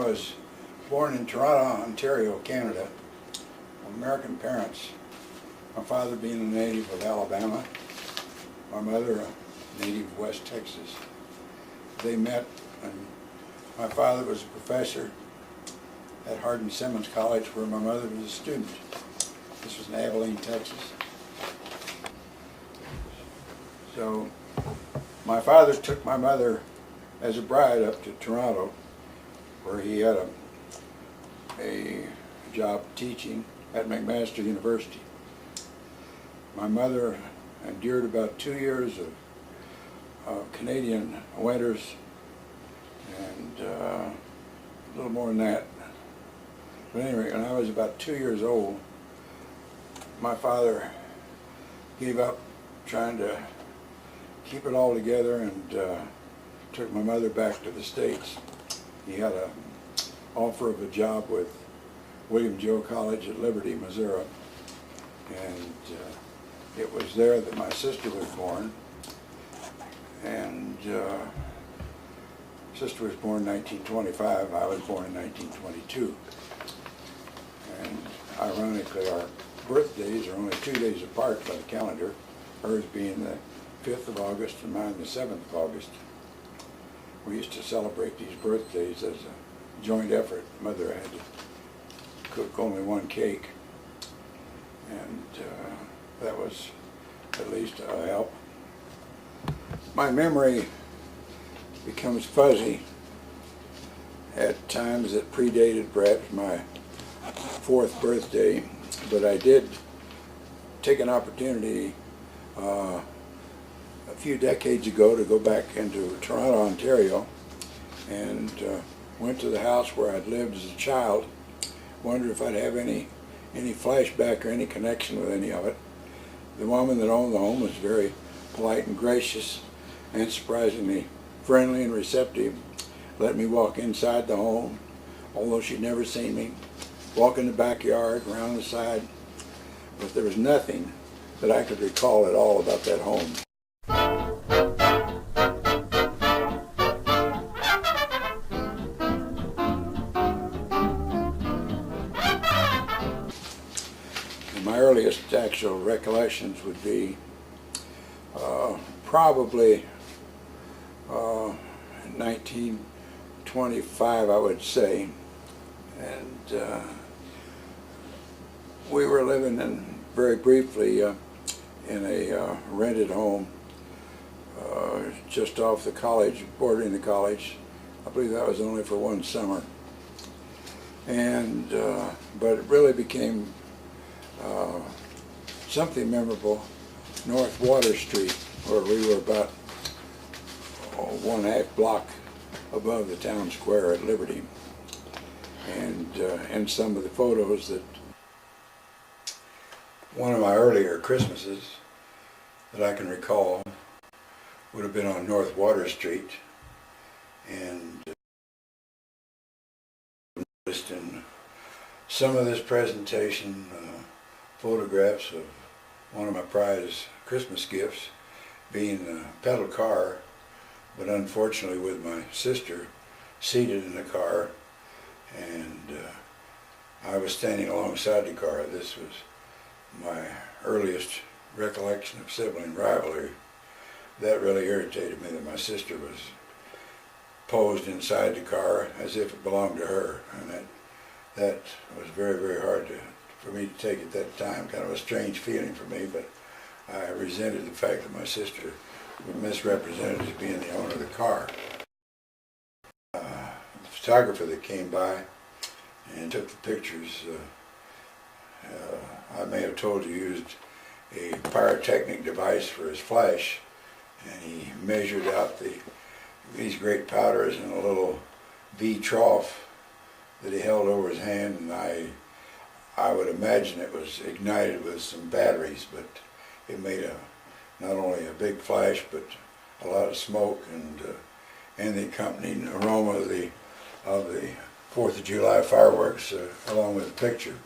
was born in Toronto, Ontario, Canada. American parents. My father being a native of Alabama, my mother a native of West Texas. They met, and my father was a professor at Hardin Simmons College, where my mother was a student. This was in Abilene, Texas. So my father took my mother as a bride up to Toronto, where he had a job teaching at McMaster University. My mother endured about 2 years of Canadian winters and a little more than that. But anyway, when I was about 2 years old, my father gave up trying to keep it all together and took my mother back to the States. He had an offer of a job with William Joe College at Liberty, Missouri, and it was there that my sister was born. And sister was born in 1925, I was born in 1922. And ironically, our birthdays are only 2 days apart by the calendar, hers being the 5th of August and mine the 7th of August. We used to celebrate these birthdays as a joint effort. Mother had to cook only one cake, and that was at least a help. My memory becomes fuzzy at times that predated perhaps my 4th birthday, but I did take an opportunity a few decades ago to go back into Toronto, Ontario, and went to the house where I'd lived as a child. Wondered if I'd have any flashback or any connection with any of it. The woman that owned the home was very polite and gracious and surprisingly friendly and receptive. Let me walk inside the home, although she'd never seen me. Walk in the backyard, around the side, but there was nothing that I could recall at all about that home. And my earliest actual recollections would be probably 1925, I would say, and we were living very briefly in a rented home just off the college, bordering the college. I believe that was only for one summer, and but it really became something memorable. North Water Street, where we were about 1/2 block above the town square at Liberty, and some of the photos that one of my earlier Christmases that I can recall would have been on North Water Street, and noticed in some of this presentation photographs of one of my prize Christmas gifts being a pedal car, but unfortunately with my sister seated in the car, and I was standing alongside the car. This was my earliest recollection of sibling rivalry. That really irritated me, that my sister was posed inside the car as if it belonged to her, and that was very, very hard for me to take at that time. Kind of a strange feeling for me, but I resented the fact that my sister was misrepresented as being the owner of the car. The photographer that came by and took the pictures, I may have told you, used a pyrotechnic device for his flash, and he measured out these great powders in a little V trough that he held over his hand, and I would imagine it was ignited with some batteries, but it made not only a big flash, but a lot of smoke and the accompanying aroma of the 4th of July fireworks along with the picture.